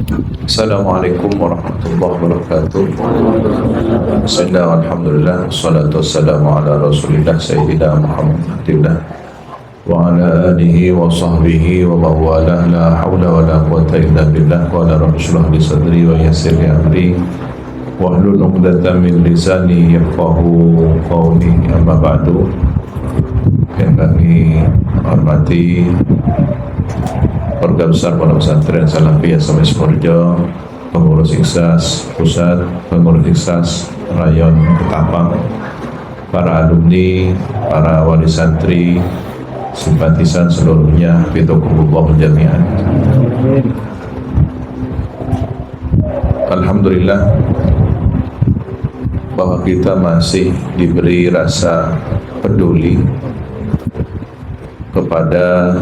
Assalamualaikum warahmatullahi wabarakatuh. Bismillah, alhamdulillah, wassalatu wassalamu ala rasulillah sayyidina Muhammadillah wa ala alihi wa sahbihi wa mawalah, la hawla wa la quwata illa billah. Wa ala rabbi shrah li sadri wa yassir li amri wahlul 'uqdatam min lisani yafqahu qawli. Amma ba'du. Yang kami hormati Keluarga besar Pondok Pesantren Salafiyah Sampai Sukoharjo, pengurus Ikhlas Pusat, pengurus Ikhlas Rayon Ketapang, para alumni, para wali santri, simpatisan seluruhnya, fitokumullah jami'an. Alhamdulillah bahwa kita masih diberi rasa peduli kepada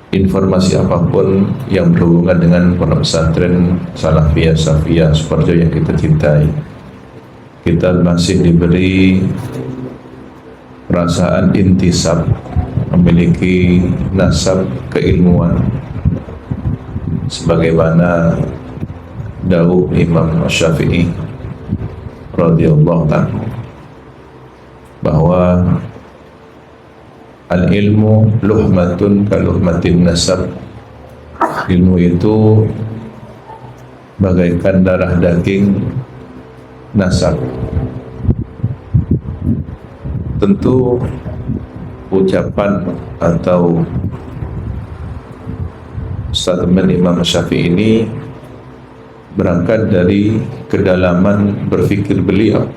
informasi apapun yang berhubungan dengan Pondok Pesantren Salafiyah Safiyah Sukoharjo yang kita cintai. Kita masih diberi perasaan intisab, memiliki nasab keilmuan sebagaimana dawuh Imam Syafi'i radhiyallahu ta'ala bahwa al-ilmu luhmatun kaluhmatin nasab. Ilmu itu bagaikan darah daging nasab. Tentu ucapan atau statement Imam Syafi'i ini berangkat dari kedalaman berfikir beliau.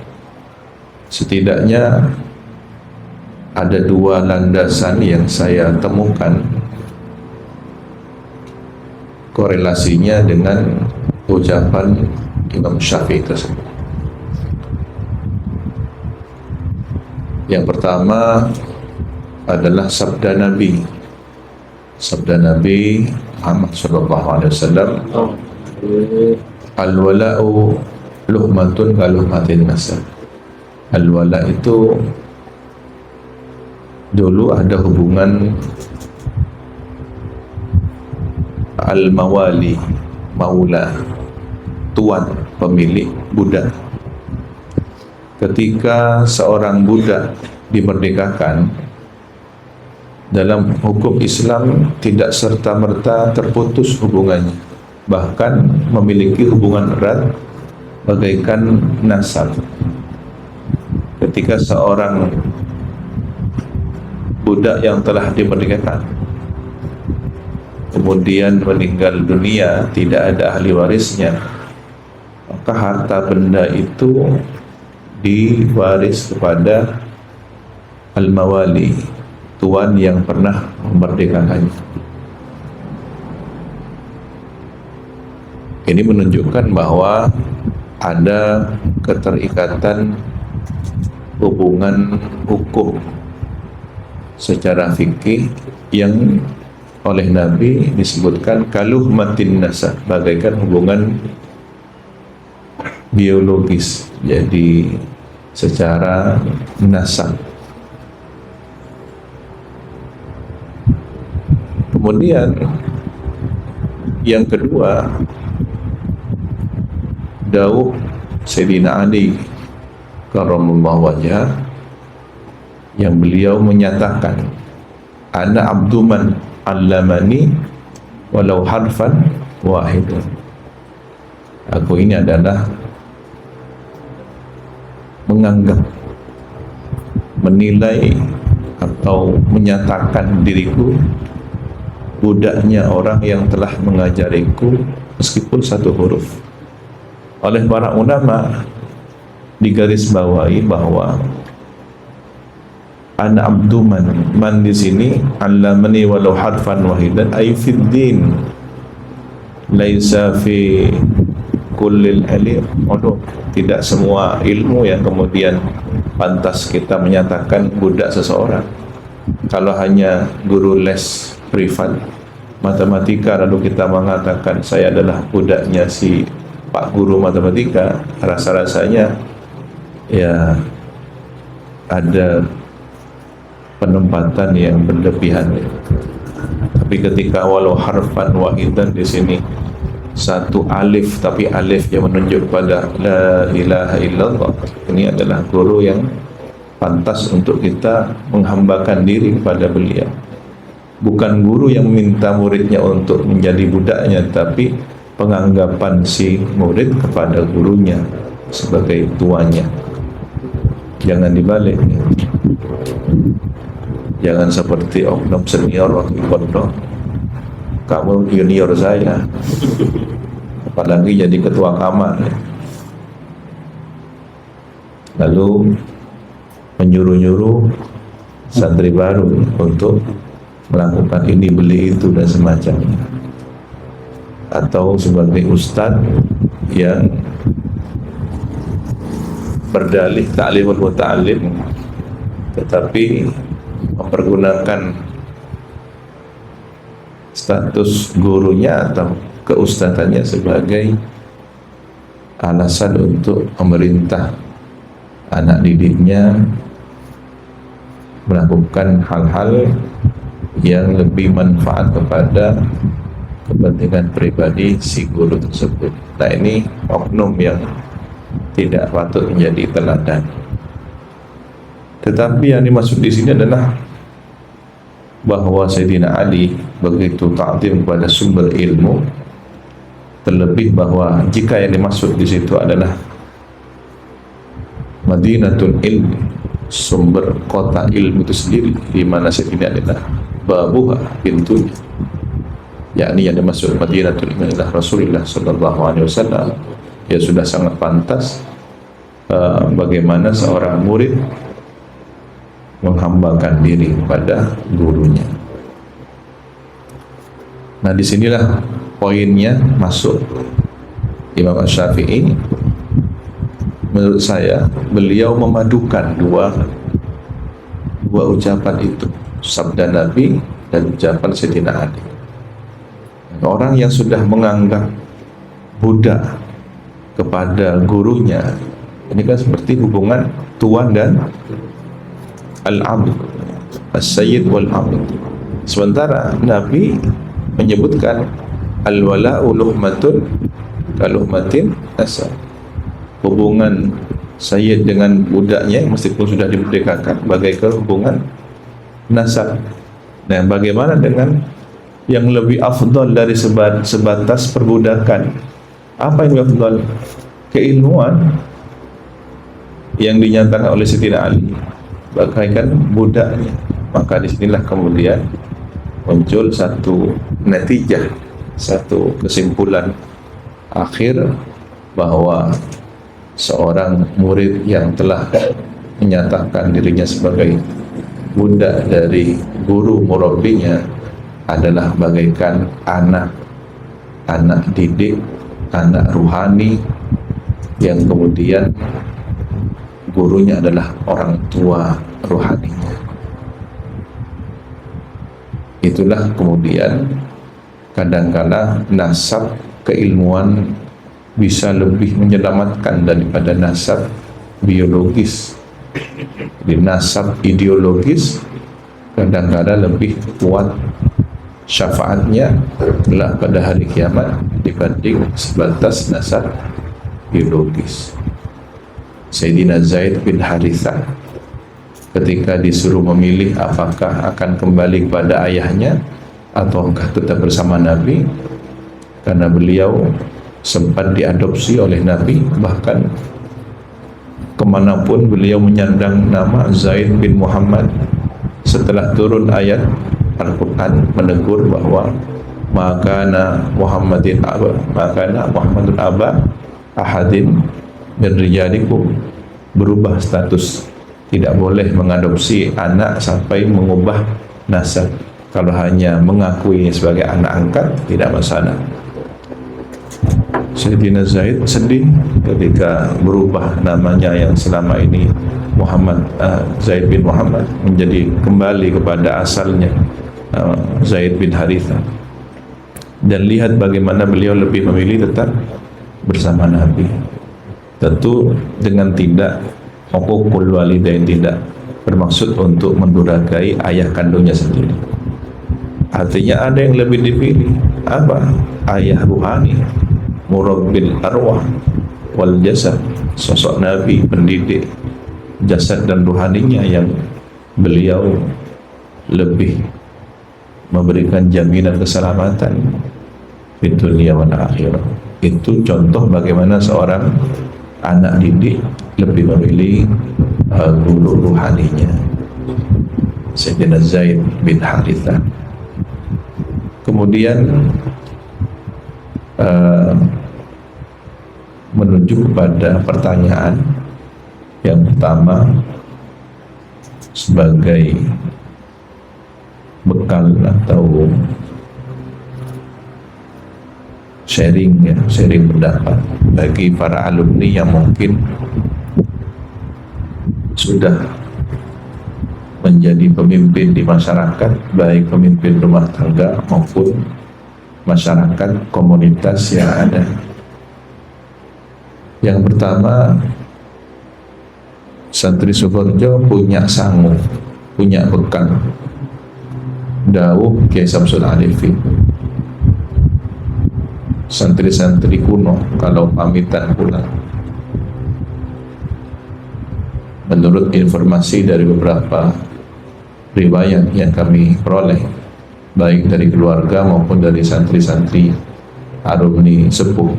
Setidaknya ada dua landasan yang saya temukan korelasinya dengan ucapan Imam Syafi'i tersebut. Yang pertama adalah sabda Nabi Muhammad sallallahu alaihi wasallam, al-wala'u luhmatun kaluhmatin nasab. Al-wala' itu dulu ada hubungan al-mawali, maula, tuan, pemilik budak. Ketika seorang budak dimerdekakan, dalam hukum Islam tidak serta-merta terputus hubungannya, bahkan memiliki hubungan erat bagaikan nasab. Ketika seorang budak yang telah dimerdekakan kemudian meninggal dunia, tidak ada ahli warisnya, maka harta benda itu diwaris kepada al-mawali, tuan yang pernah memerdekakannya. Ini menunjukkan bahwa ada keterikatan hubungan hukum secara fikih yang oleh Nabi disebutkan kaluhmatin nasab, bagaikan hubungan biologis, jadi secara nasab. Kemudian yang kedua, dawuh Sayyidina Ali karramallahu wajhah yang beliau menyatakan, ana abduman allamani walau harfan wahidan. Aku ini adalah menganggap, menilai atau menyatakan diriku budaknya orang yang telah mengajariku meskipun satu huruf. Oleh para ulama digarisbawahi bahwa ana abdu man di sini allamani walau harfan wahidan ay fid din laisa fi kullil ilm. Tidak semua ilmu yang kemudian pantas kita menyatakan budak seseorang. Kalau hanya guru les privat matematika lalu kita mengatakan saya adalah budaknya si Pak Guru matematika, rasa-rasanya ya ada penempatan yang berlebihan. Tapi ketika walau harfan wahidan, di sini satu alif, tapi alif yang menunjuk pada la ilaha illallah, ini adalah guru yang pantas untuk kita menghambakan diri kepada beliau. Bukan guru yang minta muridnya untuk menjadi budaknya, tapi penganggapan si murid kepada gurunya sebagai tuannya. Jangan dibalik. Jangan seperti oknum senior waktu pondok, kamu junior saya, apalagi jadi ketua kamar, lalu menyuruh-nyuruh santri baru untuk melakukan ini beli itu dan semacamnya. Atau sebagai ustadz yang berdalih ta'limul muta'allim, tetapi mempergunakan status gurunya atau keustadzannya sebagai alasan untuk memerintah anak didiknya melakukan hal-hal yang lebih manfaat kepada kepentingan pribadi si guru tersebut. Nah, ini oknum yang tidak patut menjadi teladan. Tetapi yang dimaksud di sini adalah bahwa Sayyidina Ali begitu ta'zim kepada sumber ilmu, terlebih bahwa jika yang dimaksud di situ adalah Madinatul Ilmi, sumber kota ilmu itu sendiri, di mana Sayyidina adalah babuha, pintunya, yakni yang dimaksud Madinatul Ilmi adalah Rasulullah sallallahu alaihi wasallam. Ya sudah sangat pantas bagaimana seorang murid menghambakan diri kepada gurunya. Nah, disinilah poinnya masuk Imam Syafi'i. Menurut saya beliau memadukan dua ucapan itu, sabda Nabi dan ucapan Sayyidina Ali. Orang yang sudah menganggap budak kepada gurunya, ini kan seperti hubungan tuan dan al-abd, as-sayyid wal-abd. Sementara Nabi menyebutkan al-wala'u luhmatun kaluhmatin asal. Hubungan sayyid dengan budaknya meskipun sudah dimerdekakan bagaikan hubungan nasab. Nah, bagaimana dengan yang lebih afdal dari sebatas perbudakan? Apa yang lebih afdal? Keilmuan yang dinyatakan oleh Sayyidina Ali bagaikan budaknya. Maka disinilah kemudian muncul satu natijah, satu kesimpulan akhir bahwa seorang murid yang telah menyatakan dirinya sebagai budak dari guru murabbinya adalah bagaikan anak didik, anak ruhani yang kemudian gurunya adalah orang tua rohaninya. Itulah kemudian kadangkala nasab keilmuan bisa lebih menyelamatkan daripada nasab biologis. Di nasab ideologis kadangkala lebih kuat syafaatnya telah pada hari kiamat dibanding sebatas nasab biologis. Sayyidina Zaid bin Harithah ketika disuruh memilih apakah akan kembali kepada ayahnya ataukah tetap bersama Nabi, karena beliau sempat diadopsi oleh Nabi, bahkan kemanapun beliau menyandang nama Zaid bin Muhammad. Setelah turun ayat Al-Quran menegur bahwa makana Muhammadun aba ahadin min rijalikum, berubah status, tidak boleh mengadopsi anak sampai mengubah nasab. Kalau hanya mengakui sebagai anak angkat tidak masalah. Sayyidina Zaid sedih ketika berubah namanya yang selama ini Zaid bin Muhammad menjadi kembali kepada asalnya Zaid bin Harithah. Dan lihat bagaimana beliau lebih memilih tetap bersama Nabi. Tentu dengan tidak huququl walidain, tidak bermaksud untuk mendurhakai ayah kandungnya sendiri. Artinya ada yang lebih dipilih. Apa? Ayah ruhani, murabbil arwah wal jasad, sosok Nabi pendidik jasad dan ruhaninya yang beliau lebih memberikan jaminan keselamatan di dunia dan akhirat. Itu contoh bagaimana seorang anak didik lebih memilih guru ruhaninya, Sayyidina Zaid bin Harithah. Kemudian menuju kepada pertanyaan yang pertama sebagai bekal atau sharing pendapat bagi para alumni yang mungkin sudah menjadi pemimpin di masyarakat, baik pemimpin rumah tangga maupun masyarakat komunitas yang ada. Yang pertama, santri Sukoharjo punya sangu, punya bekal. Dawuh Kiai Samsul Arifin, santri-santri kuno kalau pamitan pulang, menurut informasi dari beberapa riwayat yang kami peroleh, baik dari keluarga maupun dari santri-santri alumni sepuh,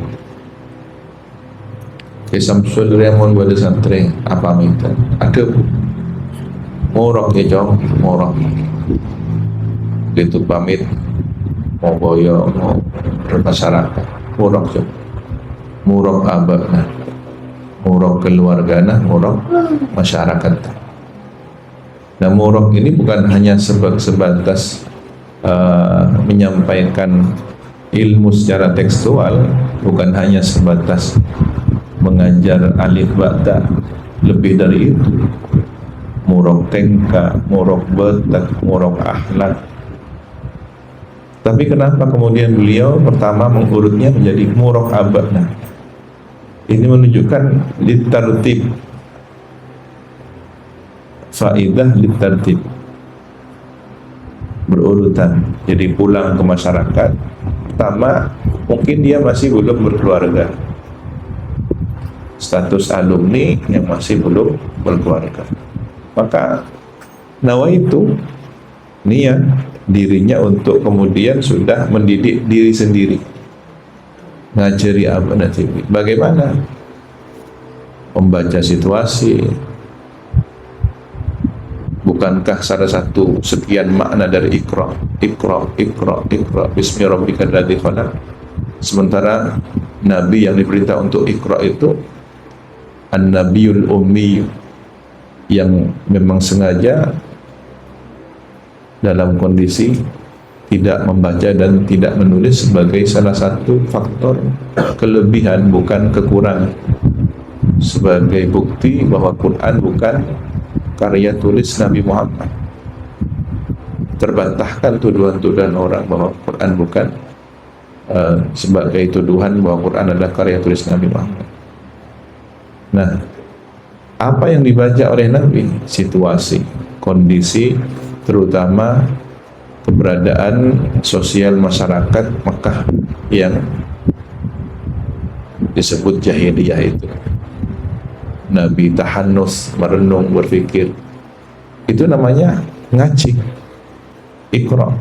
Kiai Samsul Remon pada santri apa minta ada murok ya jom, murok itu pamit mau boyo mau bermasyarakat murok jom, murok abad nah, murok keluarga nah, murok masyarakat. Nah, murok ini bukan hanya sebatas menyampaikan ilmu secara tekstual, bukan hanya sebatas mengajar alif bata, lebih dari itu. Murok tengka, murok betak, murok akhlak. Tapi kenapa kemudian beliau pertama mengurutnya menjadi murok abad? Nah, ini menunjukkan litartib, faidah litartib, berurutan. Jadi pulang ke masyarakat, pertama mungkin dia masih belum berkeluarga, status alumni yang masih belum berkeluarga, maka nawaitu niat dirinya untuk kemudian sudah mendidik diri sendiri, ngajari amanah TV. Bagaimana membaca situasi? Bukankah salah satu sekian makna dari Iqra, Iqra, Iqra, Iqra, Bismi Rabbikal Ladzi Khalaq? Sementara Nabi yang diperintah untuk Iqra itu An-Nabiyul Ummi, yang memang sengaja dalam kondisi tidak membaca dan tidak menulis sebagai salah satu faktor kelebihan, bukan kekurangan, sebagai bukti bahwa Quran bukan karya tulis Nabi Muhammad. Terbantahkan tuduhan-tuduhan orang bahwa Quran bukan sebagai tuduhan bahwa Quran adalah karya tulis Nabi Muhammad. Nah, apa yang dibaca oleh Nabi? Situasi, kondisi, terutama keberadaan sosial masyarakat Mekah yang disebut jahiliyah itu. Nabi tahannus, merenung, berpikir. Itu namanya ngaji, Iqra.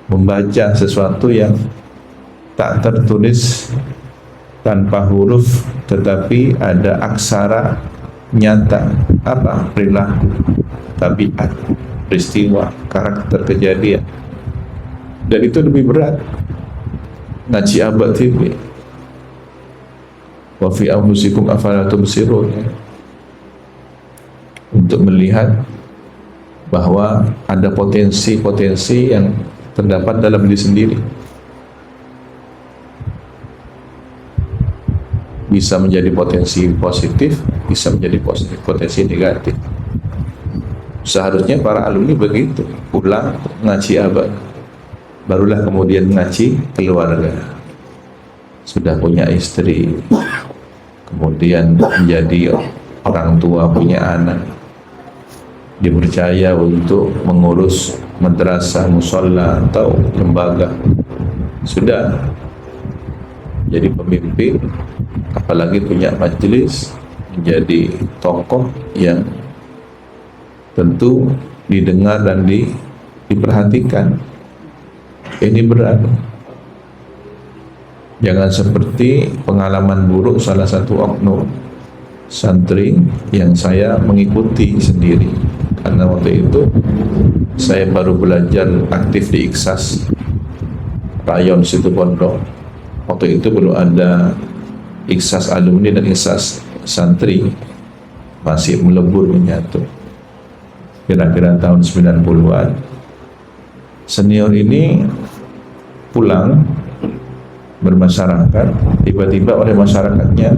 Membaca sesuatu yang tak tertulis, tanpa huruf, tetapi ada aksara nyata. Apa? Perilaku, tabiat, peristiwa, karakter, kejadian. Dan itu lebih berat. Ngaji abad TV. Wa fi anfusikum afala tubsirun, untuk melihat bahwa ada potensi-potensi yang terdapat dalam diri sendiri, bisa menjadi potensi positif, bisa menjadi potensi negatif. Seharusnya para alumni begitu, pulang ngaji abad, barulah kemudian ngaji keluarga. Sudah punya istri, kemudian menjadi orang tua, punya anak, dipercaya untuk mengurus madrasah, musola atau lembaga. Sudah jadi pemimpin, apalagi punya majelis, menjadi tokoh yang tentu didengar dan diperhatikan. Ini berat. Jangan seperti pengalaman buruk salah satu oknum santri yang saya mengikuti sendiri, karena waktu itu saya baru belajar aktif di Iksas Rayon Situ Pondok. Waktu itu belum ada Iksas alumni dan Iksas santri, masih melebur menyatu. Kira-kira tahun 90-an senior ini pulang bermasyarakat, tiba-tiba oleh masyarakatnya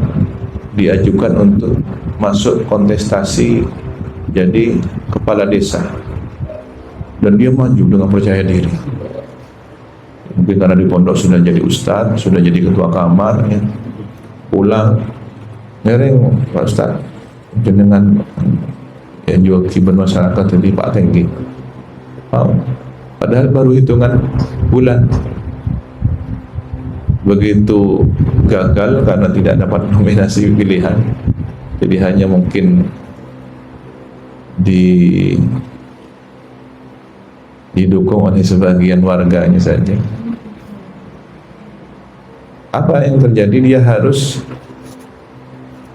diajukan untuk masuk kontestasi jadi kepala desa, dan dia maju dengan percaya diri. Mungkin karena di pondok sudah jadi ustadz, sudah jadi ketua kamar, ya. Pulang ngereng, Pak Ustadz, jenengan yang juga kibar masyarakat jadi Pak Tenggi. Padahal baru hitungan bulan. Begitu gagal karena tidak dapat nominasi pilihan, jadi hanya mungkin didukung oleh sebagian warganya saja. Apa yang terjadi? Dia harus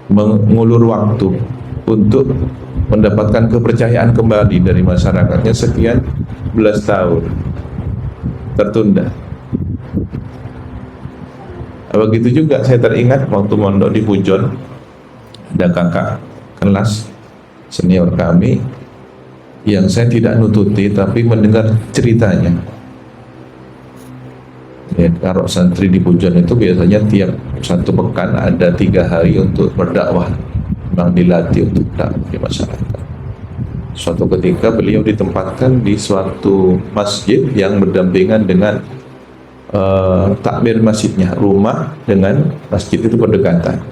mengulur waktu untuk mendapatkan kepercayaan kembali dari masyarakatnya. Sekian belas tahun tertunda. Begitu juga saya teringat waktu mondok di Pujon, ada kakak kelas senior kami yang saya tidak nututi tapi mendengar ceritanya. Ya, kalau santri di Pujon itu biasanya tiap satu pekan ada 3 hari untuk berdakwah, memang dilatih untuk dakwah di masyarakat. Suatu ketika beliau ditempatkan di suatu masjid yang berdampingan dengan takmir masjidnya, rumah dengan masjid itu berdekatan.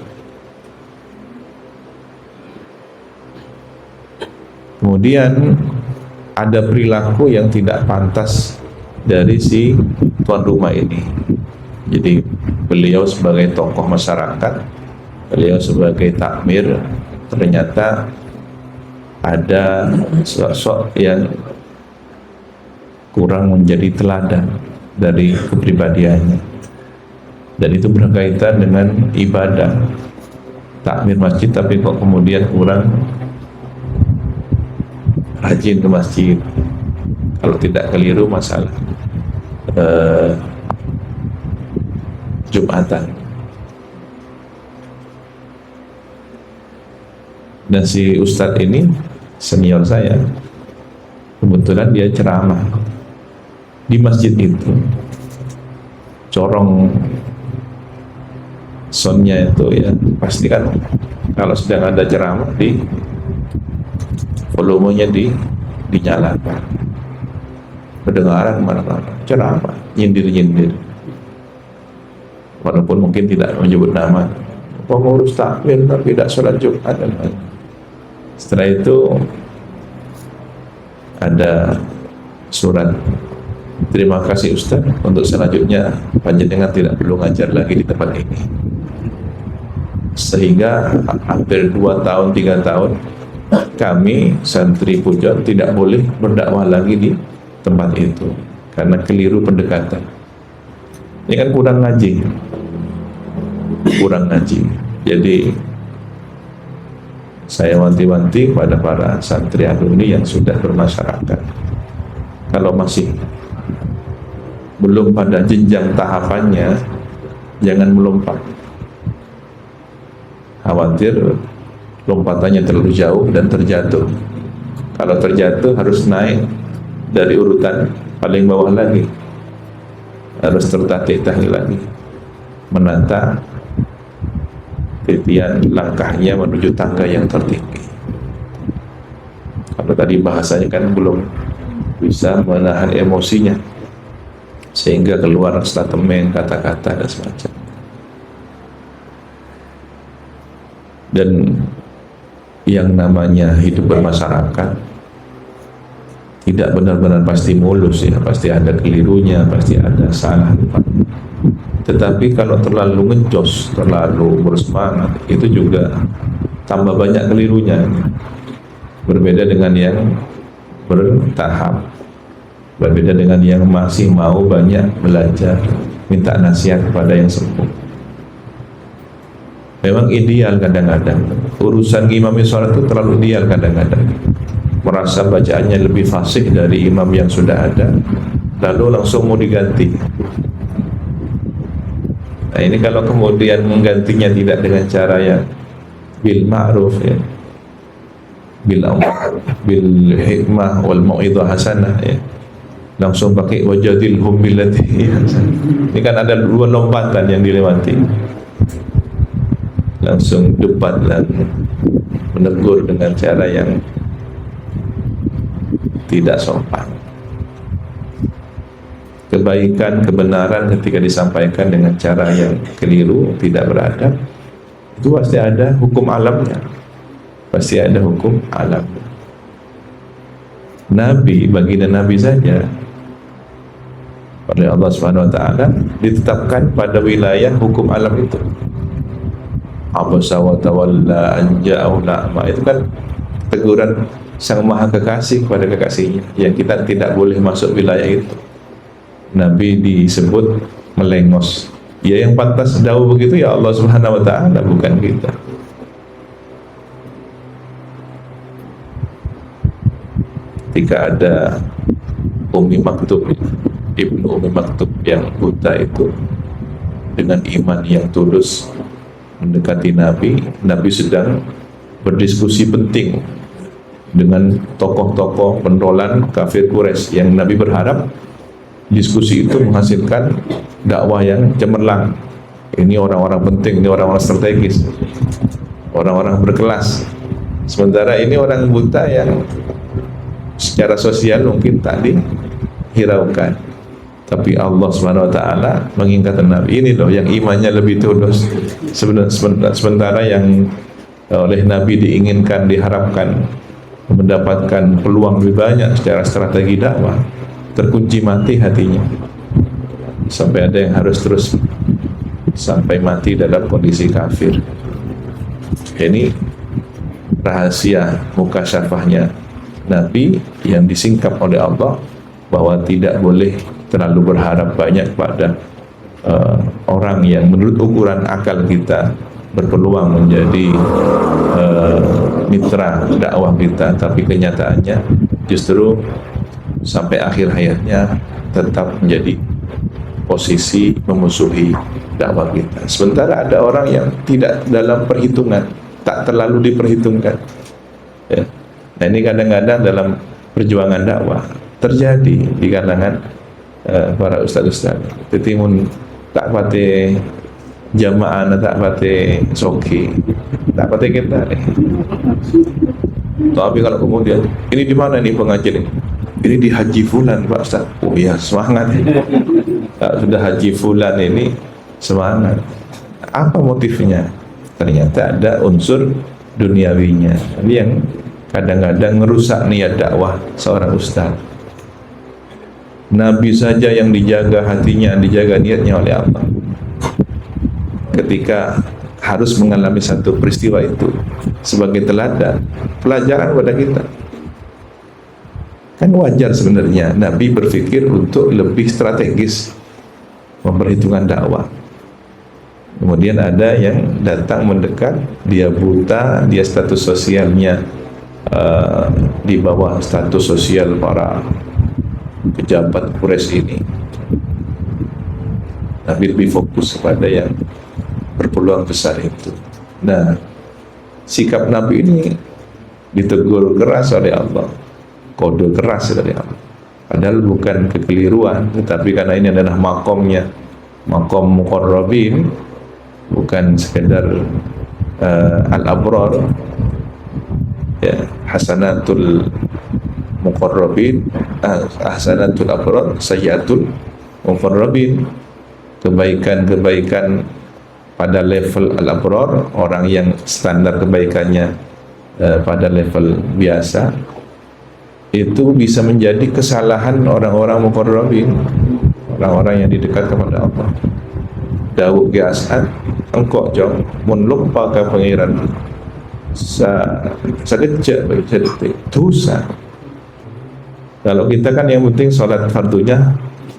Kemudian ada perilaku yang tidak pantas dari si tuan rumah ini. Jadi beliau sebagai tokoh masyarakat, beliau sebagai takmir, ternyata ada sosok yang kurang menjadi teladan dari kepribadiannya, dan itu berkaitan dengan ibadah, takmir masjid tapi kok kemudian kurang rajin ke masjid. Kalau tidak keliru masalah Jumatan. Dan si ustadz ini senior saya, kebetulan dia ceramah di masjid itu. Corong soundnya itu ya pasti kan kalau sedang ada ceramah di volumenya dinyalakan, kedengaran mana-mana ceramah, nyindir-nyindir, walaupun mungkin tidak menyebut nama pengurus takmir tapi tidak sholat Jumat dan lain. Setelah itu ada surat, terima kasih Ustaz, untuk selanjutnya panjenengan tidak perlu ngajar lagi di tempat ini. Sehingga hampir 2 tahun 3 tahun kami santri Pujon tidak boleh berdakwah lagi di tempat itu karena keliru pendekatan. Ini kan kurang ngaji. Jadi saya wanti-wanti pada para santri alumni yang sudah bermasyarakat, kalau masih belum pada jenjang tahapannya, jangan melompat. Khawatir lompatannya terlalu jauh dan terjatuh. Kalau terjatuh harus naik dari urutan paling bawah lagi, harus tertatih-tatih lagi, menata titian langkahnya menuju tangga yang tertinggi. Kalau tadi bahasanya kan belum bisa menahan emosinya sehingga keluar statement, kata-kata dan semacam. Dan yang namanya hidup bermasyarakat tidak benar-benar pasti mulus ya, pasti ada kelirunya, pasti ada salah. Tetapi kalau terlalu ngejos, terlalu bersemangat, itu juga tambah banyak kelirunya. Berbeda dengan yang bertahap, berbeda dengan yang masih mau banyak belajar, minta nasihat kepada yang sepuh. Memang ideal kadang-kadang urusan imam sholat itu terlalu ideal kadang-kadang, merasa bacaannya lebih fasih dari imam yang sudah ada, lalu langsung mau diganti. Nah ini kalau kemudian menggantinya tidak dengan cara yang bil ma'ruf ya, bil hikmah wal mau'idhah hasanah ya, langsung pakai wajadilhum billati hasanah. Ini kan ada dua lompatan yang dilewati, langsung debat dan menegur dengan cara yang tidak sopan. Kebaikan, kebenaran ketika disampaikan dengan cara yang keliru, tidak beradab, itu pasti ada hukum alamnya, pasti ada hukum alam. Nabi, baginda Nabi saja oleh Allah Subhanahu wa taala ditetapkan pada wilayah hukum alam itu. Abasa wa tawalla an ja'ahu la'ma, itu kan teguran Sang Maha Kekasih kepada kekasihnya, yang kita tidak boleh masuk wilayah itu. Nabi disebut melengos. Ya yang pantas dawuh begitu ya Allah Subhanahu wa taala, bukan kita. Ketika ada Ummi Maktub, Ibnu Ummi Maktub yang buta itu, dengan iman yang tulus mendekati Nabi, Nabi sedang berdiskusi penting dengan tokoh-tokoh pentolan kafir Quraisy, yang Nabi berharap diskusi itu menghasilkan dakwah yang cemerlang. Ini orang-orang penting, ini orang-orang strategis, orang-orang berkelas. Sementara ini orang buta yang secara sosial mungkin tak dihiraukan. Tapi Allah Subhanahu wa taala mengingatkan Nabi, ini loh yang imannya lebih tulus. Sementara yang oleh Nabi diinginkan, diharapkan mendapatkan peluang lebih banyak secara strategi dakwah, terkunci mati hatinya, sampai ada yang harus terus sampai mati dalam kondisi kafir. Ini rahasia mukasyafahnya Nabi yang disingkap oleh Allah, bahwa tidak boleh terlalu berharap banyak pada orang yang menurut ukuran akal kita berpeluang menjadi mitra dakwah kita, tapi kenyataannya justru sampai akhir hayatnya tetap menjadi posisi memusuhi dakwah kita. Sementara ada orang yang tidak dalam perhitungan, tak terlalu diperhitungkan ya. Nah ini kadang-kadang dalam perjuangan dakwah terjadi di kalangan para ustaz-ustaz. Tetimun tak pate jamaah, tak pate soki, tak pate kita. Tapi kalau kemudian ini di mana nih pengajian ini di Haji Fulan Pak Ustaz. Oh ya semangat. Sudah Haji Fulan ini semangat. Apa motifnya? Ternyata ada unsur duniawinya. Ini yang kadang-kadang merusak niat dakwah seorang ustaz. Nabi saja yang dijaga hatinya, dijaga niatnya oleh Allah, ketika harus mengalami satu peristiwa itu sebagai teladan, pelajaran pada kita. Kan wajar sebenarnya Nabi berpikir untuk lebih strategis memperhitungkan dakwah. Kemudian ada yang datang mendekat, dia buta, dia status sosialnya di bawah status sosial para pejabat Quraisy ini. Nabi lebih fokus kepada yang berpeluang besar itu. Nah, sikap Nabi ini ditegur keras oleh Allah, kode keras dari Allah. Padahal bukan kekeliruan, tetapi karena ini adalah makomnya, makom muqarrabin, bukan sekedar al-abrar ya, hasanatul muqarrabin, hasanatul abrar, sayyatul muqarrabin, kebaikan-kebaikan pada level al-abrar, orang yang standar kebaikannya pada level biasa, itu bisa menjadi kesalahan orang-orang muqarrabin, orang-orang yang didekat kepada Allah. Dawud ke As'ad, engkau jauh mun lupa ke pangeran sekejap sedetik dosa. Kalau kita kan yang penting sholat fardunya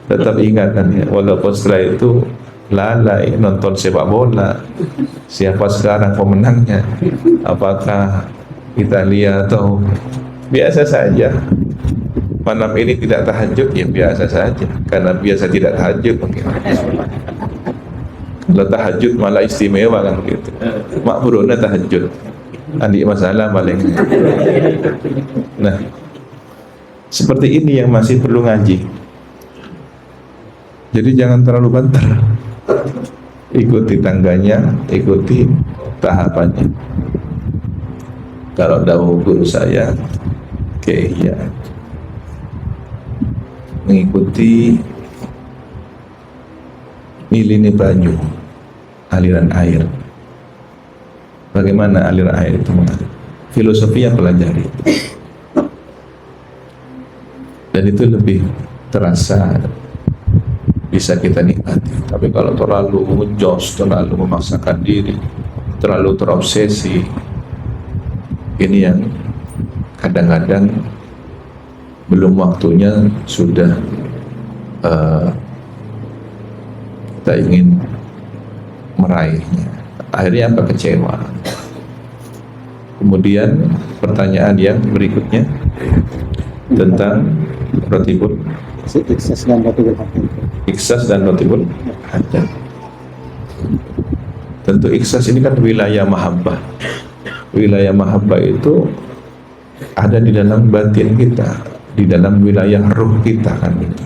tetap ingat kan ya, walaupun setelah itu lalai nonton sepak bola, siapa sekarang pemenangnya, apakah Italia atau biasa saja. Malam ini tidak tahajud, ya biasa saja, karena biasa tidak tahajud mungkin. Kalau tahajud malah istimewa kan gitu. Makmuruna tahajud, andi masalah paling. Nah, seperti ini yang masih perlu ngaji. Jadi jangan terlalu banter. Ikuti tangganya, ikuti tahapannya. Kalau dahulu guru saya, ya mengikuti milini banyu, aliran air. Bagaimana aliran air itu mengalir? Filosofi yang pelajari. Dan itu lebih terasa, bisa kita nikmati. Tapi kalau terlalu menjos, terlalu memaksakan diri, terlalu terobsesi, ini yang kadang-kadang belum waktunya sudah kita ingin meraihnya. Akhirnya apa? Kecewa. Kemudian pertanyaan yang berikutnya tentang rotibul ikhsas dan rotibul hajat. Ikhsas dan rotibul hajat. Tentu ikhsas ini kan wilayah mahabbah. Wilayah mahabbah itu ada di dalam batin kita, di dalam wilayah ruh kita kan itu.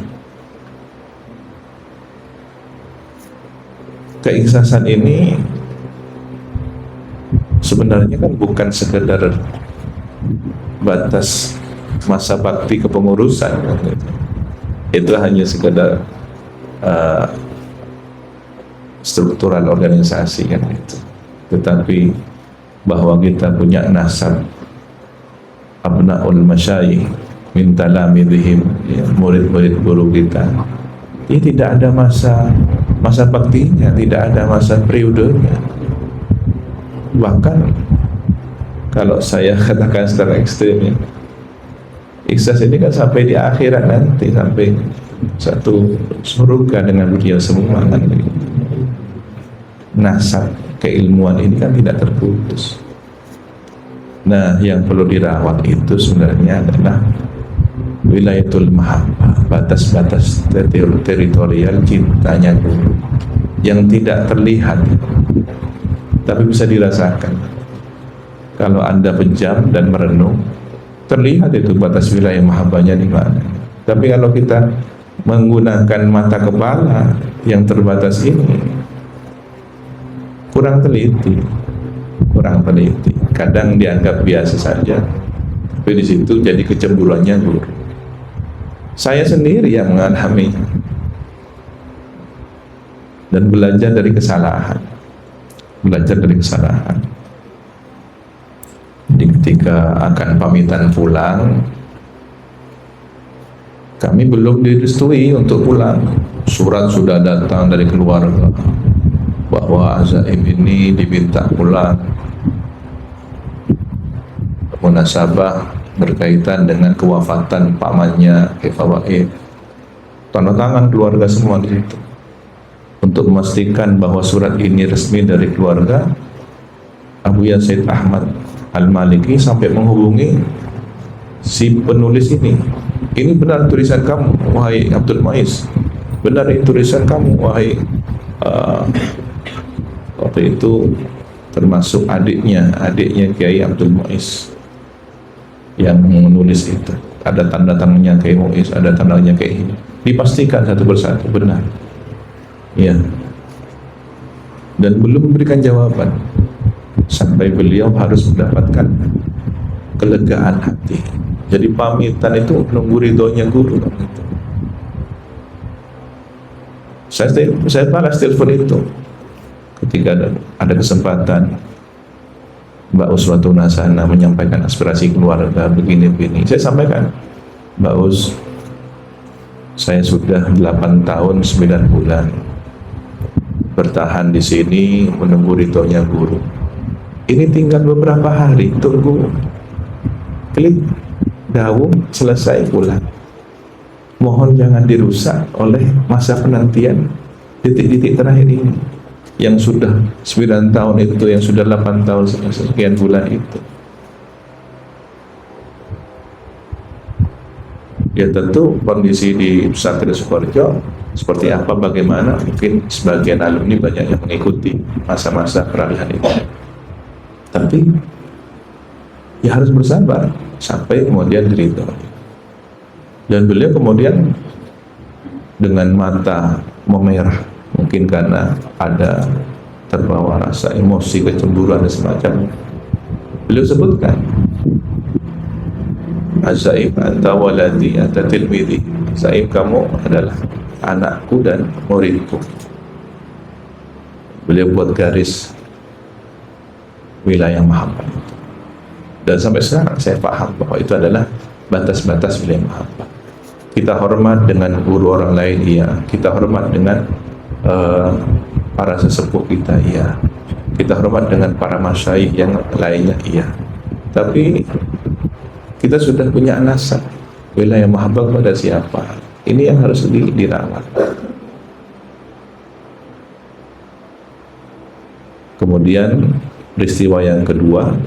Keikhlasan ini sebenarnya kan bukan sekedar batas masa bakti kepengurusan kan gitu. Itu hanya sekedar struktural organisasi kan itu. Tetapi bahwa kita punya nasab abnaul masyayikh min talamidhim, ya, murid-murid guru kita, ini tidak ada masa baktinya, tidak ada masa periodenya. Bahkan kalau saya katakan secara ekstrim ya, ikhlas ini kan sampai di akhirat nanti, sampai satu surga dengan beliau semua kan. Nasab keilmuan ini kan tidak terputus. Nah, yang perlu dirawat itu sebenarnya adalah wilayatul mahabbah, batas-batas teritorial cintanya guru yang tidak terlihat tapi bisa dirasakan. Kalau Anda pejam dan merenung, terlihat itu batas wilayah mahabbahnya di mana. Tapi kalau kita menggunakan mata kepala yang terbatas ini, kurang teliti. Kadang dianggap biasa saja, tapi di situ jadi kecemburuannya guru. Saya sendiri yang mengalami dan belajar dari kesalahan. Jadi ketika akan pamitan pulang, kami belum direstui untuk pulang. Surat sudah datang dari keluarga bahwa Azaim ini diminta pulang, munasabah berkaitan dengan kewafatan pamannya Kefawaid. Tanda tangan keluarga semua di situ untuk memastikan bahwa surat ini resmi dari keluarga. Abu Yazid Ahmad Al-Maliki sampai menghubungi si penulis ini benar tulisan kamu wahai Abdul Muiz, benar ini tulisan kamu wahai waktu itu termasuk adiknya Kiai Abdul Muiz yang menulis itu. Ada tanda tangannya Kiai Muiz, ada tanda tangannya Kiai ini. Dipastikan satu persatu benar. Ya. Dan belum memberikan jawaban sampai beliau harus mendapatkan kelegaan hati. Jadi pamitan itu nunggu ridhonya guru. Saya balas telepon itu ketika ada kesempatan Mbak Uswatun Hasanah menyampaikan aspirasi keluarga begini-begini. Saya sampaikan Mbak Us, saya sudah 8 tahun 9 bulan bertahan di sini menunggu ridhonya guru. Ini tinggal beberapa hari, tunggu klik daun selesai pulang. Mohon jangan dirusak oleh masa penantian detik-detik terakhir ini. Yang sudah 9 tahun itu, yang sudah 8 tahun sekian bulan itu. Ya tentu kondisi di Pesantren Sukoharjo seperti apa, bagaimana, mungkin sebagian alumni banyak yang mengikuti masa-masa peralihan itu. Tapi ya harus bersabar sampai kemudian diridhoi. Dan beliau kemudian dengan mata memerah, mungkin karena ada terbawa rasa emosi, kecemburuan dan semacamnya. Beliau sebutkan, Azaim anta waladi anta tilmidi, Zaim kamu adalah anakku dan muridku. Beliau buat garis wilayah mahabbah. Dan sampai sekarang saya paham bahwa itu adalah batas-batas wilayah mahabbah. Kita hormat dengan guru orang lain, iya. Kita hormat dengan para sesepuh kita, iya. Kita hormat dengan para masyayikh yang lainnya, iya. Tapi kita sudah punya nasab wilayah mahabbah kepada siapa? Ini yang harus dirawat. Kemudian peristiwa yang kedua,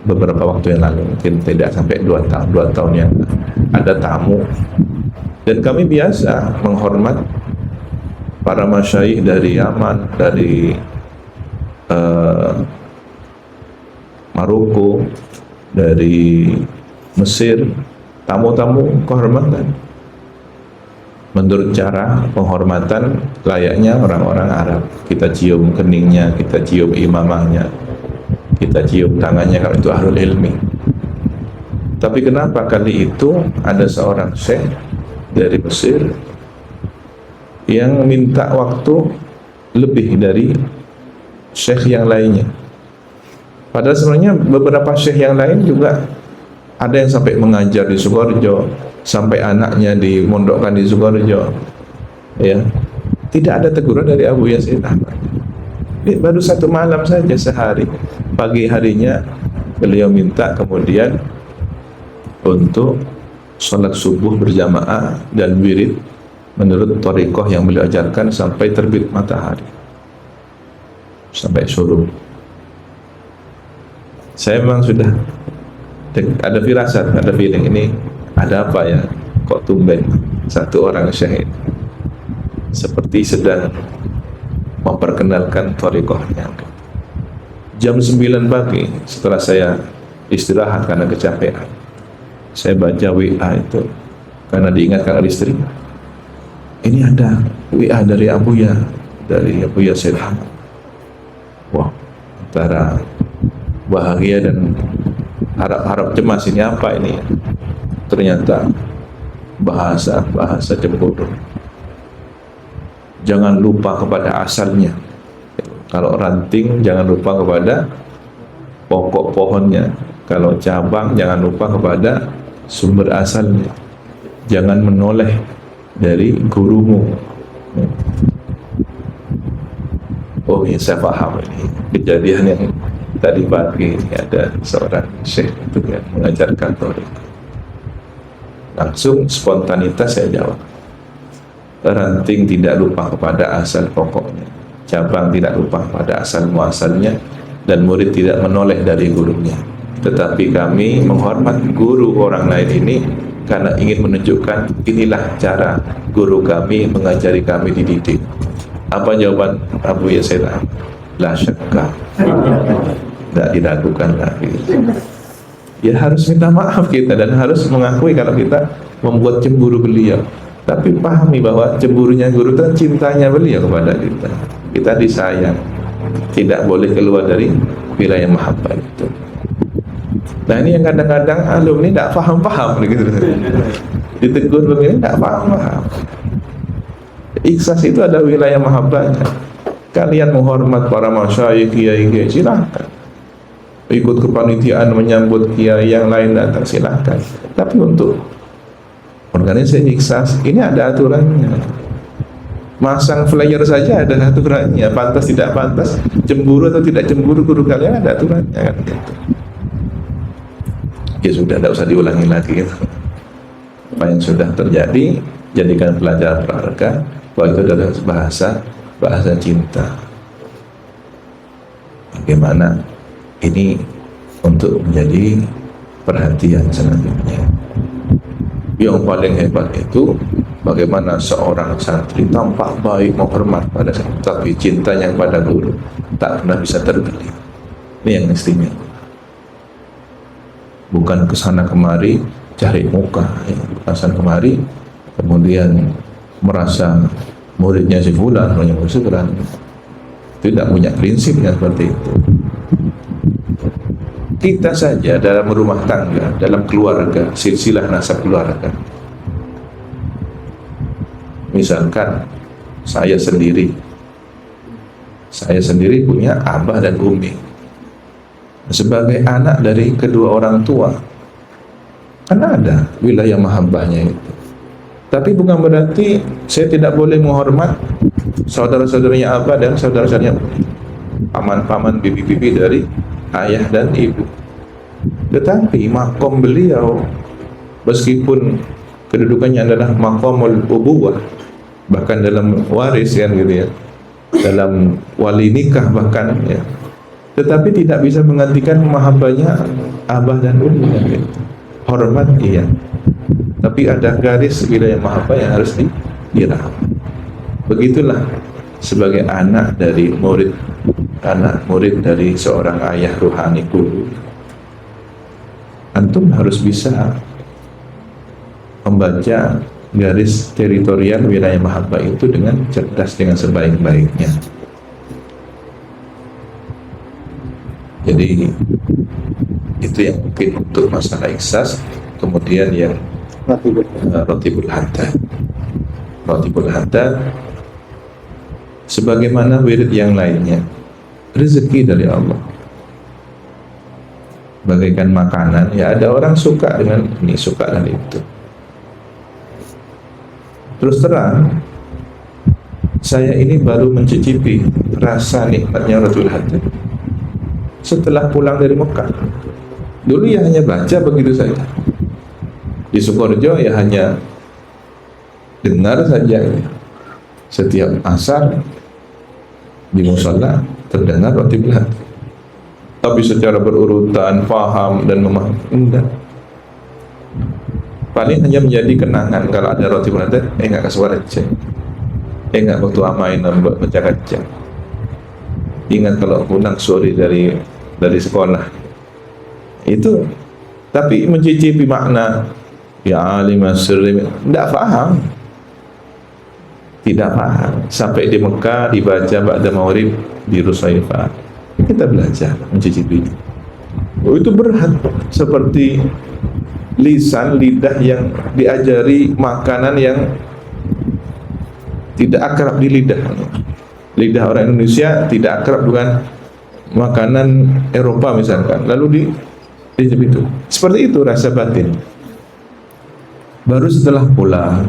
beberapa waktu yang lalu, mungkin tidak sampai 2 tahun yang lalu, ada tamu, dan kami biasa menghormat para masyayikh dari Yaman, dari Maroko, dari Mesir, tamu-tamu kehormatan menurut cara penghormatan layaknya orang-orang Arab. Kita cium keningnya, kita cium imamahnya, kita cium tangannya kalau itu ahlul ilmi. Tapi kenapa kali itu ada seorang syekh dari Mesir yang minta waktu lebih dari syekh yang lainnya? Padahal sebenarnya beberapa syekh yang lain juga ada yang sampai mengajar di Sukoharjo, sampai anaknya dimondokkan di Sukoharjo. Ya, tidak ada teguran dari Abu Yazid Ahmad. Ini baru 1 malam saja, sehari. Pagi harinya beliau minta kemudian untuk sholat subuh berjamaah dan wirid menurut thariqah yang beliau ajarkan sampai terbit matahari, sampai syuruk. Saya memang sudah ada firasat, ada feeling ini ada apa ya, kok tumben satu orang syahid seperti sedang memperkenalkan thariqahnya. Jam 9 pagi setelah saya istirahat karena kecapean, saya baca WA itu karena diingatkan oleh istri, ini ada WA dari Abu Yazid Ahmad. Wah, antara bahagia dan harap-harap cemas, ini apa ini? Ternyata bahasa cemburu. Jangan lupa kepada asalnya. Kalau ranting jangan lupa kepada pokok pohonnya. Kalau cabang jangan lupa kepada sumber asalnya. Jangan menoleh dari gurumu. Oh, ini saya paham ini kejadian yang tadi pagi. Ini ada seorang syekh itu yang mengajarkan thariqah. Langsung spontanitas saya jawab, ranting tidak lupa kepada asal pokoknya, cabang tidak lupa pada asal muasalnya, dan murid tidak menoleh dari gurunya. Tetapi kami menghormat guru orang lain ini karena ingin menunjukkan inilah cara guru kami mengajari kami dididik. Apa jawaban Abu Yazid? La syakka, tidak diragukan lagi. Ya harus minta maaf kita dan harus mengakui kalau kita membuat cemburu beliau. Tapi pahami bahwa cemburunya guru itu cintanya beliau kepada kita. Kita disayang, tidak boleh keluar dari wilayah mahabbah itu. Nah ini yang kadang-kadang alumni tidak paham-paham gitu. Ditegur begini tidak paham-paham. Ikhlas itu ada wilayah mahabbahnya. Kalian menghormat para masyayikh, kiai, silahkan. ikut kepanitiaan menyambut kiai yang lain datang, silakan. Tapi untuk organisasi ikhlas ini ada aturannya. Masang flyer saja ada aturannya, pantas tidak pantas, cemburu atau tidak cemburu guru kalian ada aturannya kan gitu. Ya sudah, tidak usah diulangi lagi gitu. Apa yang sudah terjadi jadikan pelajaran berharga bahwa itu adalah bahasa cinta. Bagaimana ini untuk menjadi perhatian selanjutnya. Yang paling hebat itu bagaimana seorang santri tampak baik, menghormat pada santri, tapi cintanya pada guru tak pernah bisa terbeli. Ini yang istimewa. Bukan kesana kemari cari muka, ya. Kesana kemari kemudian merasa muridnya si fulan, menyebut segeran. Tidak punya prinsipnya seperti itu. Kita saja dalam rumah tangga, dalam keluarga, silsilah nasab keluarga. Misalkan saya sendiri punya abah dan umi. Sebagai anak dari kedua orang tua, kan ada wilayah mahabbahnya itu. Tapi bukan berarti saya tidak boleh menghormat saudara-saudaranya abah dan saudara-saudaranya paman-paman, bibi-bibi dari ayah dan ibu. Tetapi makom beliau, meskipun kedudukannya adalah makomul ubuwah, bahkan dalam waris kan gitu ya, dalam wali nikah bahkan ya, tetapi tidak bisa menggantikan mahabbahnya abah dan umi gitu. Hormat iya, tapi ada garis wilayah mahabbah yang harus diirah. Begitulah sebagai anak murid dari seorang ayah ruhani guru, antum harus bisa membaca garis teritorial wilayah mahabbah itu dengan cerdas, dengan sebaik-baiknya. Jadi itu yang mungkin untuk masalah ikhlas. Kemudian yang Ratibul Haddad sebagaimana wirid yang lainnya, rezeki dari Allah bagaikan makanan. Ya ada orang suka dengan ini, suka dengan itu. Terus terang, saya ini baru mencicipi rasa nikmatnya Ratibul Haddad setelah pulang dari Mekah. Dulu ya hanya baca begitu saja. Di Sukoharjo ya hanya dengar saja. Setiap asar di musala terdengar Ratibul Haddad. Tapi secara berurutan, paham dan memahami enggak. Paling hanya menjadi kenangan kalau ada Ratibul Haddad, enggak ke suara cek. Enggak waktu amainan buat baca kaca. Ingat kalau pulang sore dari sekolah. Itu tapi mencicipi makna ya alim sirri tidak paham. Tidak paham sampai di Mekah dibaca ba'da maghrib di Rusaifah. Kita belajar mencicipi. Oh, itu berat seperti lidah yang diajari makanan yang tidak akrab di lidah. Lidah orang Indonesia tidak akrab dengan makanan Eropa misalkan. Lalu dicicipi itu. Seperti itu rasa batin. Baru setelah pulang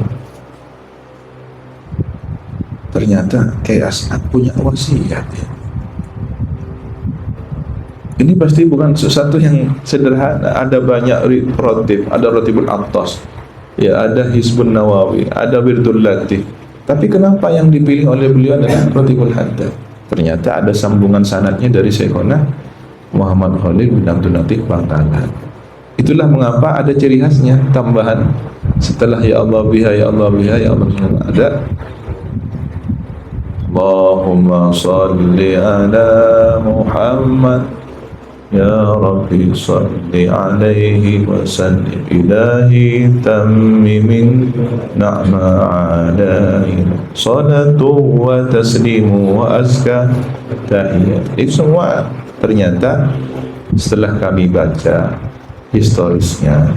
ternyata kayak As'ad punya wasiat ya. Ini pasti bukan sesuatu yang sederhana. Ada banyak rotib, ada Rotibul Attas, ya ada Hizbun Nawawi, ada Wirdul Latif. Tapi kenapa yang dipilih oleh beliau adalah Ratibul Haddad? Ternyata ada sambungan sanadnya dari Syekhona Muhammad Khalil bin Abdul Latif Bangkalan. Itulah mengapa ada ciri khasnya tambahan setelah ya Allah biha ya Allah biha ya Allah biha ada Allahumma salli ala Muhammad ya Rabbi salli alaihi wa sallim ilahi tammimin na'ma alaihi salatu wa taslimu wa azka tahiyat. Itu semua ternyata setelah kami baca historisnya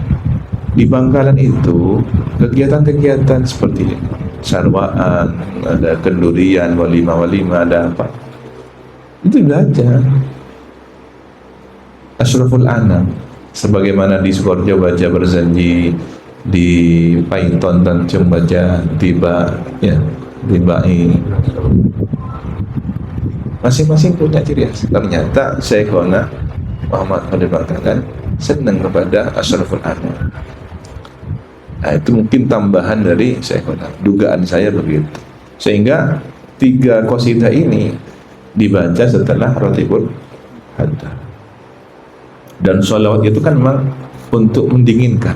di Bangkalan itu kegiatan-kegiatan seperti sarwaan, ada kendurian, walimah-walimah, ada apa itu belajar. Asyraful Anam, sebagaimana di Sukoharjo baca berjanji, di Paiton dan baca tiba ya tiba ini masing-masing punya ciri khas. Ternyata Syekhona Muhammad Khalil Bangkalan senang kepada Asyraful Anam. Nah, itu mungkin tambahan dari Syekhona, dugaan saya begitu. Sehingga 3 qasidah ini dibaca setelah Ratibul Haddad. Dan sholawat itu kan memang untuk mendinginkan.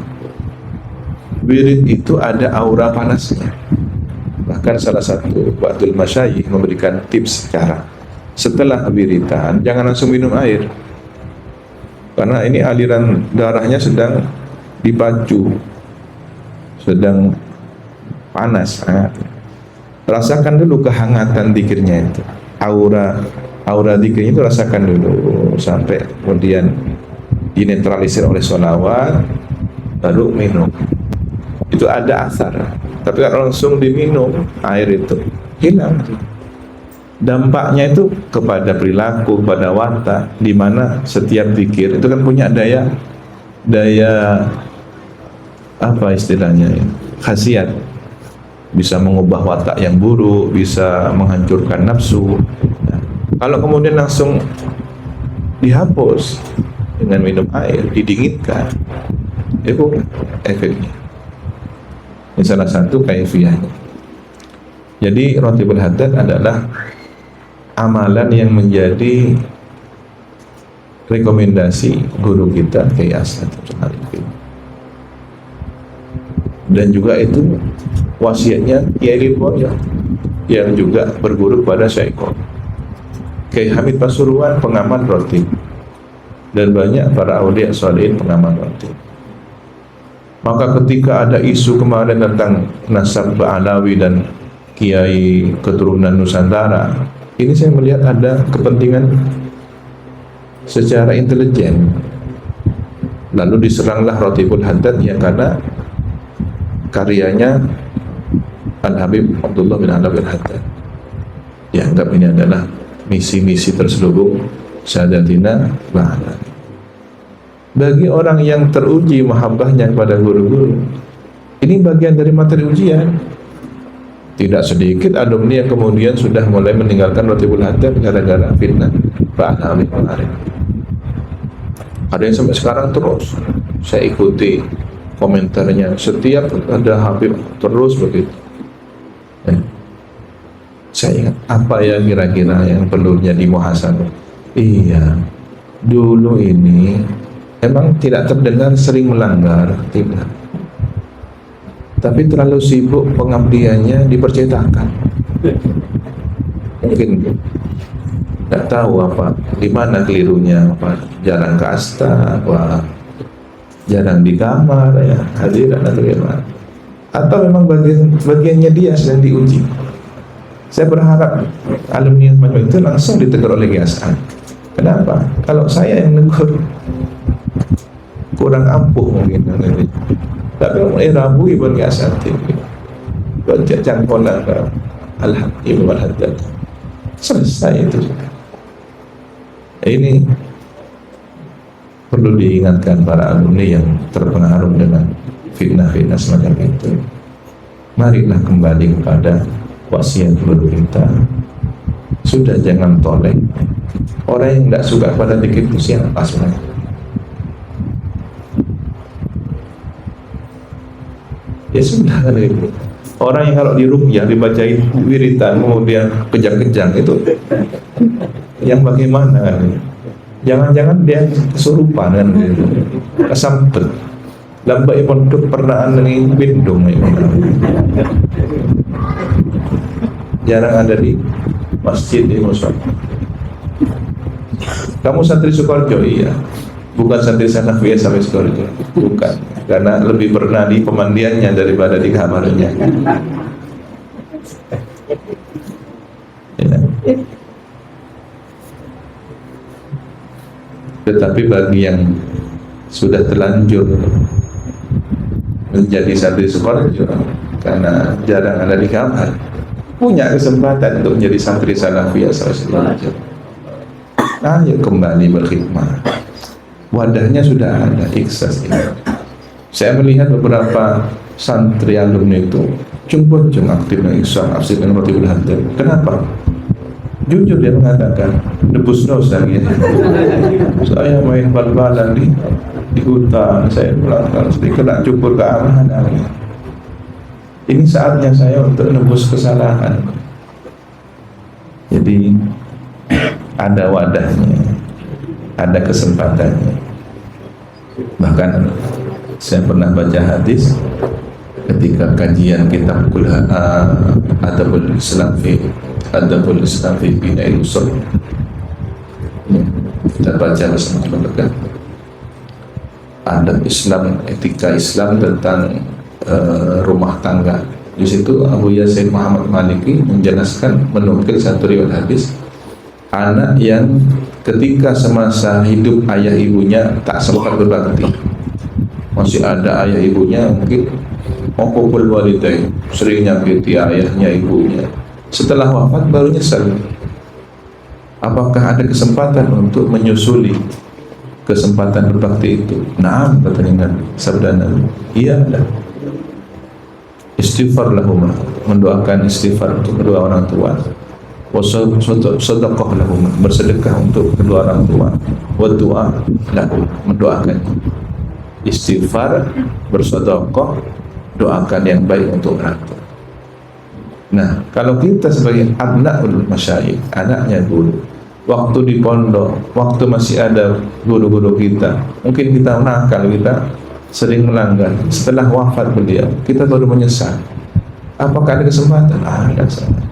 Wirid itu ada aura panasnya. Bahkan salah satu Ba'dul Masyayikh memberikan tips cara. Setelah wiridan jangan langsung minum air, karena ini aliran darahnya sedang dipacu, sedang panas, hangat. Rasakan dulu kehangatan zikirnya itu, aura zikirnya itu rasakan dulu sampai kemudian dinetralisir oleh sholawat, baru minum. Itu ada asar. Tapi kalau langsung diminum air itu hilang. Dampaknya itu kepada perilaku, kepada watak, di mana setiap zikir itu kan punya daya apa istilahnya ya, khasiat. Bisa mengubah watak yang buruk, bisa menghancurkan nafsu. Nah, kalau kemudian langsung dihapus dengan minum air, didinginkan, itu efeknya. Ini salah satu kaifiyahnya. Jadi Ratibul Haddad adalah amalan yang menjadi rekomendasi guru kita Kiai As'ad Al-Arifin. Dan juga itu wasiatnya Kiai Ridwan yang juga berguru kepada Syekhon Kiai Hamid Pasuruan, pengamal Ratib, dan banyak para aulia sholihin pengamal Ratib. Maka ketika ada isu kemarin tentang nasab Ba'alawi dan Kiai keturunan Nusantara, ini saya melihat ada kepentingan secara intelijen. Lalu diseranglah Ratibul Haddad ya, karena karyanya Al-Habib Abdullah bin Alawi Al-Haddad. Dianggap ini adalah misi-misi terselubung Sadatina Ba'alawi. Bagi orang yang teruji mahabbahnya kepada guru-guru, ini bagian dari materi ujian. Tidak sedikit alumni yang kemudian sudah mulai meninggalkan Ratibul Haddad gara-gara fitnah Pak Alawi kemarin. Ada yang sampai sekarang terus saya ikuti komentarnya, setiap ada Habib terus begitu. Saya ingat apa ya kira-kira yang perlu jadi muhasabah. Iya, dulu ini emang tidak terdengar sering melanggar, tidak. Tapi terlalu sibuk pengabdiannya dipercetakan. Mungkin tidak tahu apa, di mana kelirunya, apa jarang ke asta, apa jarang di kamar, ya hadiran atau gimana? Atau memang bagiannya dia sedang diuji. Saya berharap alumni yang itu langsung ditegur oleh GSA. Kenapa? Kalau saya yang negur kurang ampuh mungkin. Tapi mulai Rabu Ibn Qasat baca jangkola ke Al-Ibn Al-Haddad, selesai itu juga. Ini perlu diingatkan para alumni yang terpengaruh dengan fitnah-fitnah semacam itu. Marilah kembali kepada wasiat guru kita. Sudah jangan tolek. Orang yang tidak suka pada zikir itu siapa sebenarnya? Ya sudah kan itu. Orang yang kalau di ruqyah dibacain wiridan kemudian kejang-kejang itu yang bagaimana kan? Jangan-jangan dia kesurupan kan gitu. Kesampet. Lambai pondok pernah ini bindung ini. Jarang ada di masjid di musola. Kamu santri Sukoharjo? Iya. Bukan santri Sanafiyah sampai Sukoharjo. Bukan. Karena lebih pernah di pemandiannya daripada di kamarnya. Ya. Tetapi bagi yang sudah terlanjur menjadi santri Sukoharjo karena jarang ada di kamar, punya kesempatan untuk menjadi santri Salafiyah Sukoharjo. Ayo kembali berkhidmat. wadahnya sudah ada, ikhlas ini. Saya melihat beberapa santri alumni itu jumbo aktif dengan Islam, aktif dengan Ratibul Hadir. Kenapa? Jujur dia mengatakan, nebus dosa gitu. Saya main bal-balan di hutan, saya pulang kena cukur keamanan. Ini saatnya saya untuk nebus kesalahan. Jadi ada wadahnya, ada kesempatannya. Bahkan saya pernah baca hadis ketika kajian kitab Adabul Islam fi Bina'il Usul. Kita baca bersama-sama kan. Adab Islam, etika Islam tentang rumah tangga. Di situ Abu Yasin Muhammad Maliki menjelaskan, menukil satu riwayat hadis, anak yang ketika semasa hidup ayah ibunya tak sempat berbakti, masih ada ayah ibunya, mungkin uququl walidain, sering nyakiti ayahnya ibunya, setelah wafat baru nyesal. Apakah ada kesempatan untuk menyusuli kesempatan berbakti itu? Naam, katanya Nabi, sabda Nabi, iya ada. Istighfar lahum, mendoakan istighfar untuk kedua orang tua. Sedekah lahum, bersedekah untuk kedua orang tua. Wa du'a lahum, mendoakan. Istighfar, bersedekah, doakan yang baik untuk orang tua. Nah, kalau kita sebagai abnaul masyayikh, anaknya guru, waktu di pondok, waktu masih ada guru-guru kita, mungkin kita nakal, kita sering melanggar. Setelah wafat beliau, kita baru menyesal. Apakah ada kesempatan? Ada kesempatan.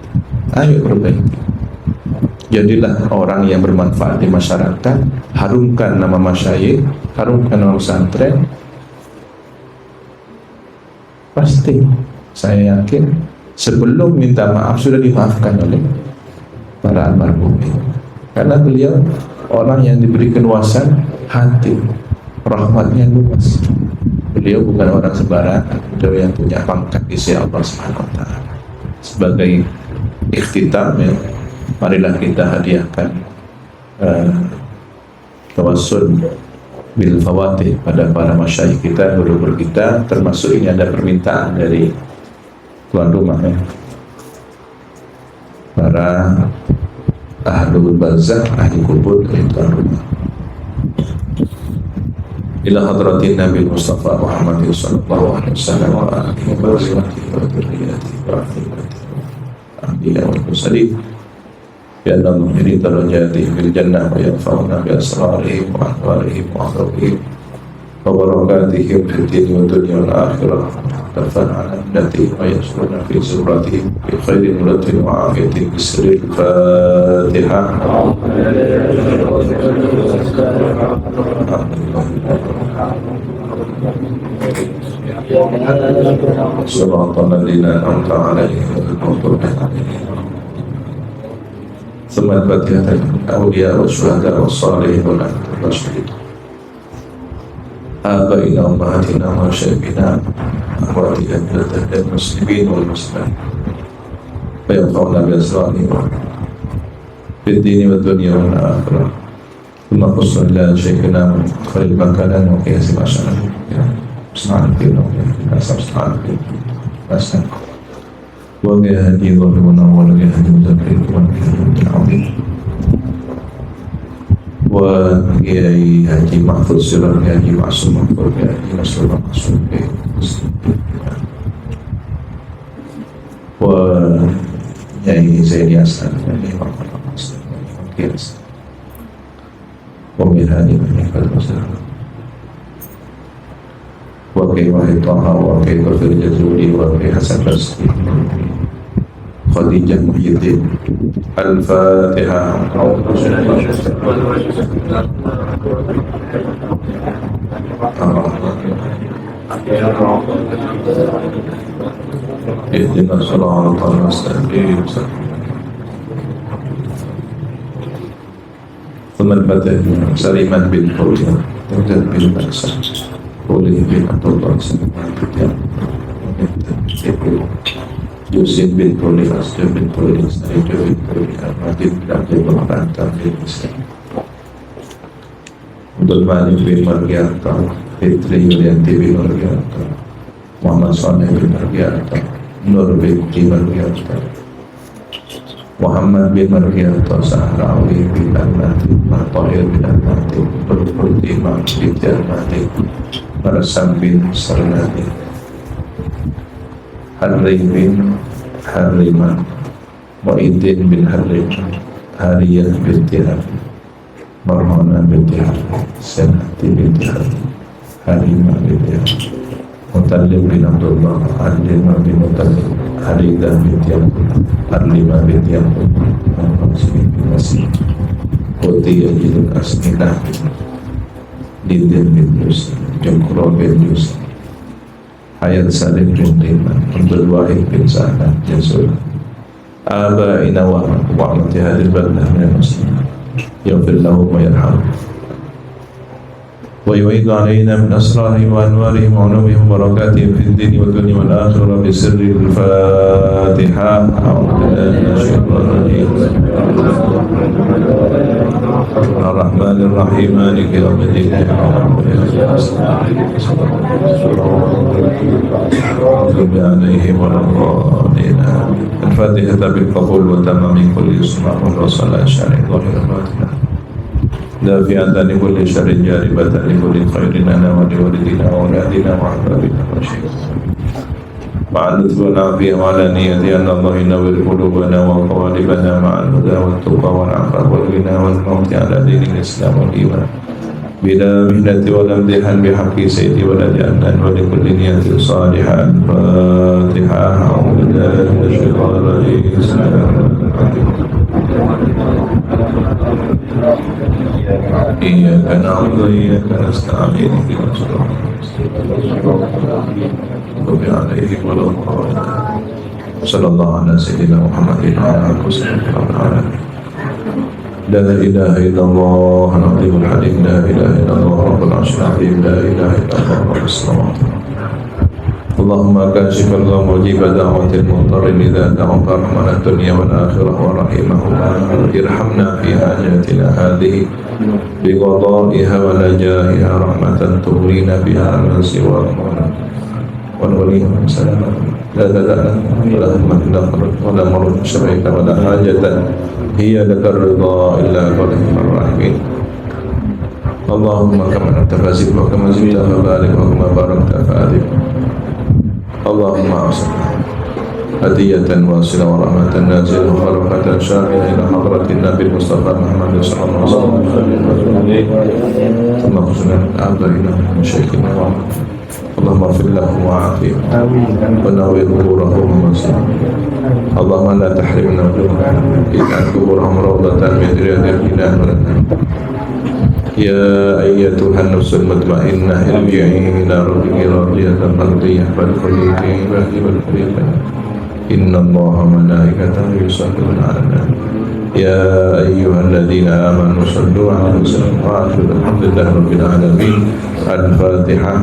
Ayo perbaiki. Jadilah orang yang bermanfaat di masyarakat, harumkan nama masyayikh, harumkan nama pesantren. Pasti, saya yakin sebelum minta maaf sudah dimaafkan oleh para almarhumin. Karena beliau orang yang diberikan wawasan hati, rahmatnya luas. Beliau bukan orang sembarangan, beliau yang punya pangkat di sisi Allah Subhanahu wa taala. Sebagai ikhtitam, ya, marilah kita hadiahkan tawassul bil fawatih pada para masyayikh kita, guru-guru kita. Termasuk ini ada permintaan dari tuan rumah, ya, para ahlul barzakh, ahli kubur dari tuan rumah. Ila hadratin Nabi Mustafa Muhammad sallallahu alaihi wasallam wa alihi wa sahbihi wa dzurriyyatihi wa ahlihi wal mursalin bi anna mu'minin darajati fil jannah wa yanfa'una bi asrarihim wa ahwalihim wa ahdihim wa barakatihim fid din wa dunya wal akhirah tarfa'ana allati wa yasruna fi suratihim bi khairin mulatin wa afiyatin bisril Fatihah. Suratul Ladina Amta Alaihim Thumma al-Fatihah Awliya wa syuhada wa salihin wa al-Rasulih Abaina ummahatina wa syaibina Akhwati abdadah dan muslimin wal muslimin Wa yafa'una bi-asrani wa Bid-dini wa dunya wa al-akhirah Thumma qusna ila syaikina Khalil makanan wa qiyasi masyarakat Subhanallah wa yahdi dhalimuna wa la yahdi mudabbirin wa Kiai Haji Mahfuz Sirar, Haji Ma'sum Mahfuz, Haji Nasrullah Ma'sum, wa Kiai Zaidi Aslan, Haji Mahfuz Aslan, wa Mirhani Mahfuz Aslan, wa Kiai Wahid Taha, wa Kiai Kafir Jazuli, wa Kiai Hasan Basri, Khadijah Muhyiddin. Al-Fatihah. Ihdinas siratal mustaqim. Thumma al-Fatihah. Saliman bin Qawliya, Muhammad bin Baksa, Qawliya bin Abdullah, Yusuf bin Qawliya, Asjab bin Qawliya, Sa'id bin Qawliya, Ahmad bin Abdul Rahman bin Islam, Abdul Malik bin Margiarto, Fitri Yulianti bin Margiarto, Muhammad Saleh bin Margiarto, Nur binti Margiarto, Muhammad bin Margiarto, Sahrawi bin Al-Mati, Martohir bin Al-Mati, Berfurti bin Al-Mati, Marasam bin Sarnati, Harri bin Hariman, Mu'idin bin Hariman, Hariyah bin Tihar, Marmona bin Tihar, Senati bin Tihar, Harimah bin Tihar, Mutalib bin Abdullah, Alimah bin Mutalib, Haridah bin Tihar, Arlimah bin Tihar, Muhammad bin Masih, Qutiyah bin Asminah, Didin bin Yusuf, Jokro bin Yusuf, Hayat Salim bin Liman, Abdul Wahid bin Sa'ad, Jasul, آبائنا وأمة هذه البلدة من المسلمين يغفر لهم ويرحمهم ويعيد علينا من أسرارهم وأنوارهم وعلومهم وبركاتهم في الدين والدنيا والآخرة بسر الفاتحة. أعوذ بالله من الشيطان الرجيم. الرحمن الرحيم مالك يوم الدين المغضوب عليهم ولا الضالين. الفاتحة بالقبول وتمام كل يسمع والصلاة الشرعية ظاهر الفاتحة دافعة لكل شر جاربة لكل خير لنا ولوالدنا وأولادنا وأحبابنا وشيخنا مع اللطف والعافية وعلى نية أن الله ينور قلوبنا وقوالبنا مع الهدى والتقى والعفاف والغنى والموت على دين الإسلام والإيمان بلا مهنة ولا امتحان بحق سيدي ولد أمنا ولكل نية صالحة. الفاتحة. أعوذ بالله من الشيطان الرجيم. بسم الله الرحمن الرحيم. إياك نعبد وإياك نستعين اهدنا الصراط المستقيم عليهم ولا الضالين. صلى الله على سيدنا محمد وعلى آله وصحبه وسلم. لا إله إلا الله العظيم الحليم. لا إله إلا الله رب العرش العظيم. لا إله إلا الله رب السماوات. اللهم كاشف الغم وجيب دعوة المضطر إذا دعوك رحمن الدنيا والآخرة ورحمهما ارحمنا في حاجاتنا هذه بقضائها ونجاهها رحمة تغنينا بها من سواك ونوليهم سلاما لا تدع ولا هم ولا مرض شرعك ولا حاجة هي لك الرضا إلا قليل الراحمين. اللهم كما أنت فازق وكما زدت فبارك وكما باركت فأذب. اللهم أرسل هدية واصلة ورحمة نازلة وبركة شاملة إلى حضرة النبي المصطفى محمد صلى الله عليه وسلم. ثم اغفر لآبائنا ومشايخنا اللهم اغفر لهم وعافهم ونور قبورهم ومسلمهم. اللهم لا تحرمنا أجورهم اجعل قبورهم روضة من رياض الجنان. يا أيتها النفس المطمئنة ارجعي إلى ربك راضية مرضية فادخلي في عبادي وادخلي جنتي. إن الله وملائكته يصلون على النبي يا أيها الذين آمنوا صلوا عليه وسلموا وآخر الحمد لله رب العالمين. الفاتحة.